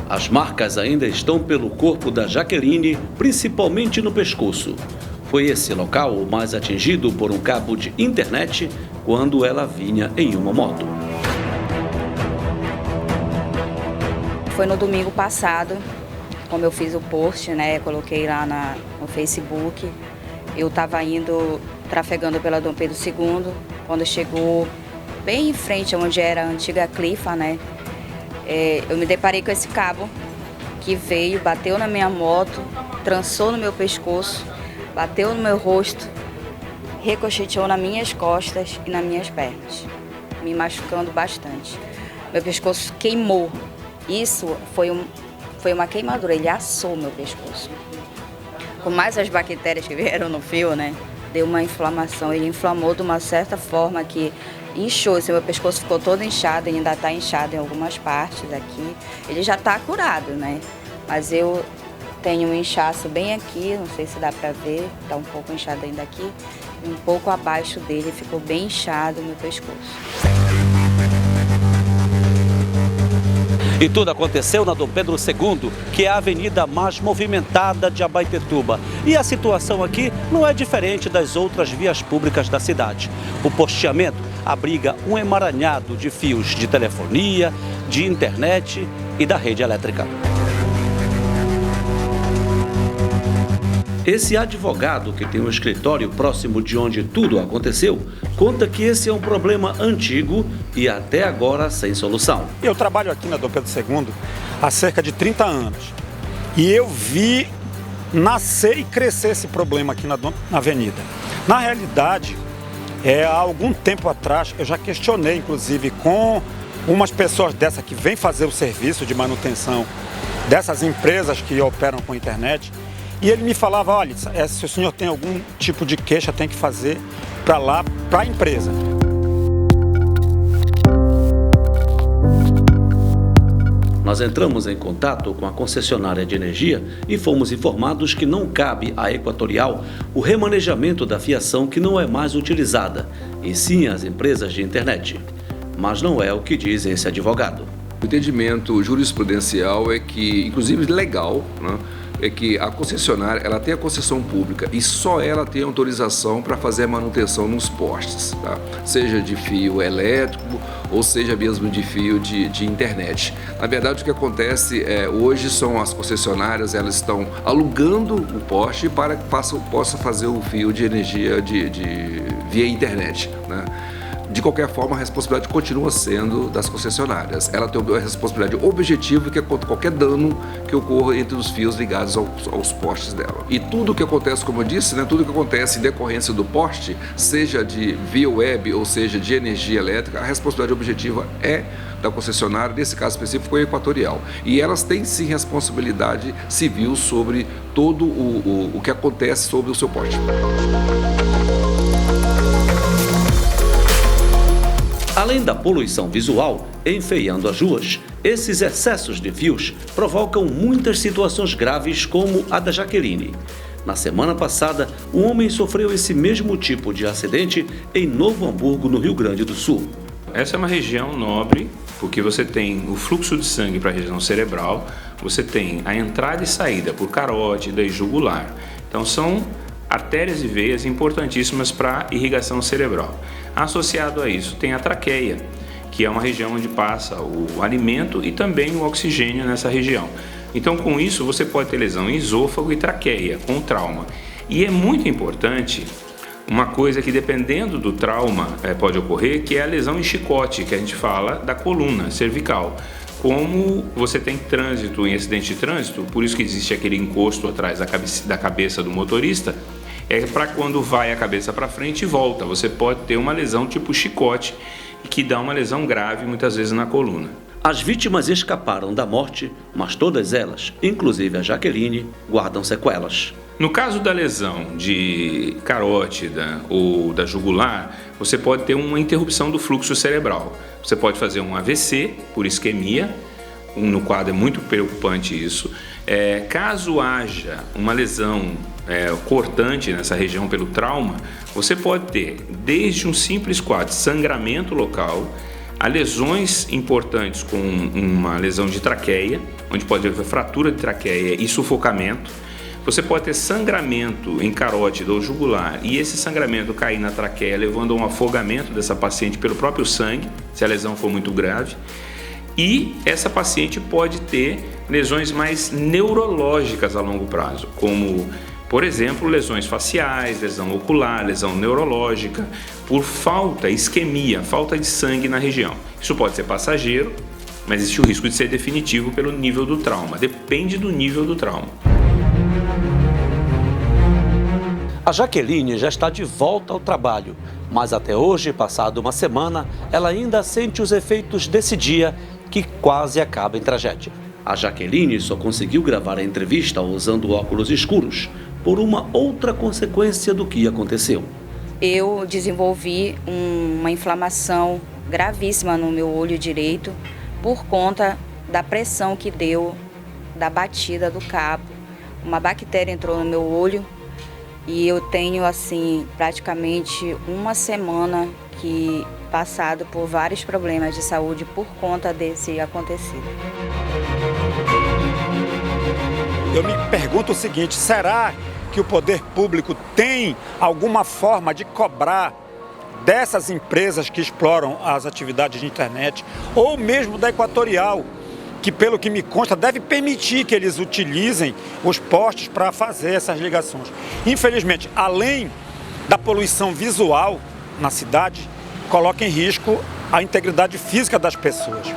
As marcas ainda estão pelo corpo da Jaqueline, principalmente no pescoço. Foi esse local o mais atingido por um cabo de internet quando ela vinha em uma moto. Foi no domingo passado, como eu fiz o post, coloquei lá no Facebook. Eu estava trafegando pela Dom Pedro II, quando chegou bem em frente onde era a antiga Clifa, eu me deparei com esse cabo que veio, bateu na minha moto, trançou no meu pescoço, bateu no meu rosto, ricocheteou nas minhas costas e nas minhas pernas, me machucando bastante. Meu pescoço queimou. Isso foi uma queimadura, ele assou meu pescoço. Com mais as bactérias que vieram no fio, deu uma inflamação. Ele inflamou de uma certa forma que inchou. Meu pescoço ficou todo inchado, ainda está inchado em algumas partes aqui. Ele já está curado, mas eu tenho um inchaço bem aqui, não sei se dá para ver, está um pouco inchado ainda aqui. E um pouco abaixo dele ficou bem inchado o meu pescoço. E tudo aconteceu na Dom Pedro II, que é a avenida mais movimentada de Abaetetuba. E a situação aqui não é diferente das outras vias públicas da cidade. O posteamento abriga um emaranhado de fios de telefonia, de internet e da rede elétrica. Esse advogado, que tem um escritório próximo de onde tudo aconteceu, conta que esse é um problema antigo e até agora sem solução. Eu trabalho aqui na Dom Pedro II há cerca de 30 anos e eu vi nascer e crescer esse problema aqui na avenida. Na realidade, há algum tempo atrás, eu já questionei, inclusive, com umas pessoas dessa que vêm fazer o serviço de manutenção dessas empresas que operam com internet. E ele me falava, olha, se o senhor tem algum tipo de queixa, tem que fazer para lá, para a empresa. Nós entramos em contato com a concessionária de energia e fomos informados que não cabe à Equatorial o remanejamento da fiação que não é mais utilizada, e sim as empresas de internet. Mas não é o que diz esse advogado. O entendimento jurisprudencial é que, inclusive legal, é que a concessionária ela tem a concessão pública e só ela tem autorização para fazer a manutenção nos postes, tá? Seja de fio elétrico ou seja mesmo de fio de internet. Na verdade, o que acontece hoje são as concessionárias, elas estão alugando o poste para que possa fazer o fio de energia via internet, De qualquer forma, a responsabilidade continua sendo das concessionárias. Ela tem a responsabilidade objetiva, que é contra qualquer dano que ocorra entre os fios ligados aos postes dela. E tudo que acontece, como eu disse, tudo que acontece em decorrência do poste, seja de via web ou seja de energia elétrica, a responsabilidade objetiva é da concessionária, nesse caso específico foi a Equatorial. E elas têm sim responsabilidade civil sobre todo o que acontece sobre o seu poste. Além da poluição visual, enfeiando as ruas, esses excessos de fios provocam muitas situações graves como a da Jaqueline. Na semana passada, um homem sofreu esse mesmo tipo de acidente em Novo Hamburgo, no Rio Grande do Sul. Essa é uma região nobre, porque você tem o fluxo de sangue para a região cerebral, você tem a entrada e saída por carótida e jugular. Então são artérias e veias importantíssimas para a irrigação cerebral. Associado a isso tem a traqueia, que é uma região onde passa o alimento e também o oxigênio nessa região. Então, com isso, você pode ter lesão em esôfago e traqueia, com trauma. E é muito importante uma coisa que, dependendo do trauma, pode ocorrer, que é a lesão em chicote, que a gente fala da coluna cervical. Como você tem trânsito em acidente de trânsito, por isso que existe aquele encosto atrás da cabeça do motorista, é para quando vai a cabeça para frente e volta. Você pode ter uma lesão tipo chicote, que dá uma lesão grave muitas vezes na coluna. As vítimas escaparam da morte, mas todas elas, inclusive a Jaqueline, guardam sequelas. No caso da lesão de carótida ou da jugular, você pode ter uma interrupção do fluxo cerebral. Você pode fazer um AVC por isquemia, no quadro é muito preocupante isso. Caso haja uma lesão cortante nessa região pelo trauma, você pode ter desde um simples quadro de sangramento local a lesões importantes com uma lesão de traqueia, onde pode haver fratura de traqueia e sufocamento. Você pode ter sangramento em carótida ou jugular e esse sangramento cair na traqueia, levando a um afogamento dessa paciente pelo próprio sangue, se a lesão for muito grave. E essa paciente pode ter lesões mais neurológicas a longo prazo, como, por exemplo, lesões faciais, lesão ocular, lesão neurológica, por isquemia, falta de sangue na região. Isso pode ser passageiro, mas existe o risco de ser definitivo pelo nível do trauma, depende do nível do trauma. A Jaqueline já está de volta ao trabalho, mas até hoje, passada uma semana, ela ainda sente os efeitos desse dia que quase acaba em tragédia. A Jaqueline só conseguiu gravar a entrevista usando óculos escuros, por uma outra consequência do que aconteceu. Eu desenvolvi uma inflamação gravíssima no meu olho direito por conta da pressão que deu da batida do cabo. Uma bactéria entrou no meu olho e eu tenho assim praticamente uma semana que passado por vários problemas de saúde por conta desse acontecido. Eu me pergunto o seguinte, será que o poder público tem alguma forma de cobrar dessas empresas que exploram as atividades de internet, ou mesmo da Equatorial, que pelo que me consta deve permitir que eles utilizem os postes para fazer essas ligações? Infelizmente, além da poluição visual na cidade, coloca em risco a integridade física das pessoas.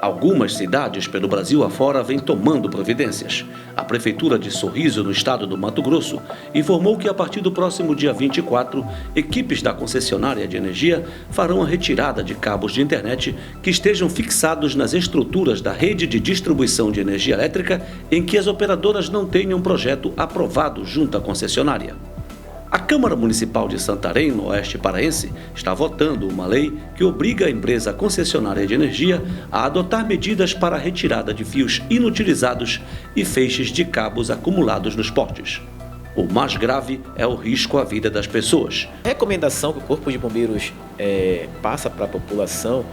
Algumas cidades pelo Brasil afora vêm tomando providências. A Prefeitura de Sorriso, no estado do Mato Grosso, informou que a partir do próximo dia 24, equipes da concessionária de energia farão a retirada de cabos de internet que estejam fixados nas estruturas da rede de distribuição de energia elétrica em que as operadoras não tenham projeto aprovado junto à concessionária. A Câmara Municipal de Santarém, no oeste paraense, está votando uma lei que obriga a empresa concessionária de energia a adotar medidas para a retirada de fios inutilizados e feixes de cabos acumulados nos postes. O mais grave é o risco à vida das pessoas. A recomendação que o Corpo de Bombeiros passa para a população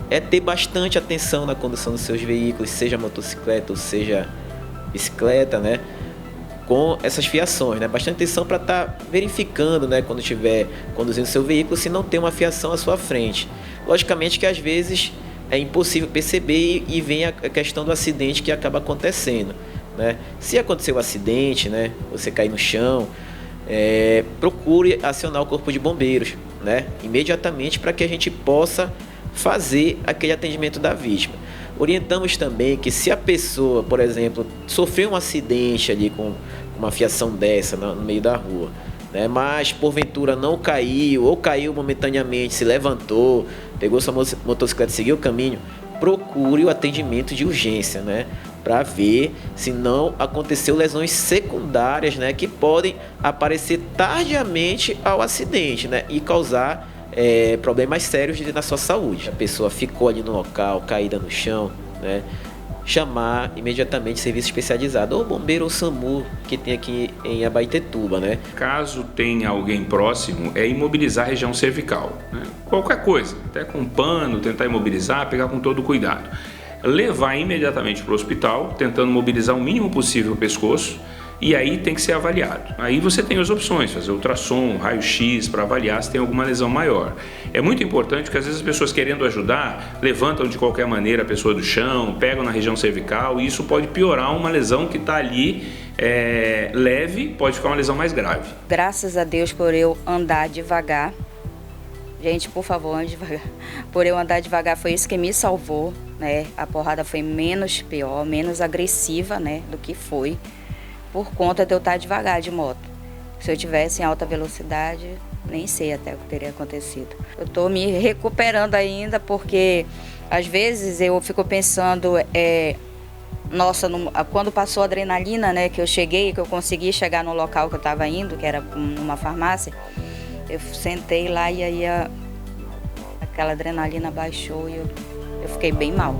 é ter bastante atenção na condução dos seus veículos, seja motocicleta ou seja bicicleta, né? Com essas fiações, né? Bastante atenção para estar verificando, né? Quando estiver conduzindo seu veículo, se não tem uma fiação à sua frente. Logicamente que às vezes é impossível perceber e vem a questão do acidente que acaba acontecendo, né? Se acontecer um acidente, né? Você cair no chão, procure acionar o Corpo de Bombeiros, né? Imediatamente, para que a gente possa fazer aquele atendimento da vítima. Orientamos também que se a pessoa, por exemplo, sofreu um acidente ali com uma fiação dessa no meio da rua, né, mas porventura não caiu ou caiu momentaneamente, se levantou, pegou sua motocicleta e seguiu o caminho, procure o atendimento de urgência, né, para ver se não aconteceu lesões secundárias, né, que podem aparecer tardiamente ao acidente, né, e causar problemas sérios na sua saúde. A pessoa ficou ali no local, caída no chão, né? Chamar imediatamente serviço especializado, ou bombeiro ou SAMU, que tem aqui em Abaetetuba, né? Caso tenha alguém próximo, é imobilizar a região cervical, né? Qualquer coisa, até com pano, tentar imobilizar, pegar com todo cuidado. Levar imediatamente para o hospital, tentando mobilizar o mínimo possível o pescoço, e aí tem que ser avaliado. Aí você tem as opções, fazer ultrassom, raio-x para avaliar se tem alguma lesão maior. É muito importante porque às vezes as pessoas querendo ajudar, levantam de qualquer maneira a pessoa do chão, pegam na região cervical e isso pode piorar uma lesão que está ali leve, pode ficar uma lesão mais grave. Graças a Deus por eu andar devagar. Gente, por favor, ande devagar. Por eu andar devagar foi isso que me salvou, né? A porrada foi menos pior, menos agressiva, né, do que foi. Por conta de eu estar devagar de moto. Se eu tivesse em alta velocidade, nem sei até o que teria acontecido. Eu estou me recuperando ainda porque, às vezes, eu fico pensando, nossa, quando passou a adrenalina, né, que eu cheguei, que eu consegui chegar no local que eu estava indo, que era numa farmácia, eu sentei lá e aí aquela adrenalina baixou e eu fiquei bem mal.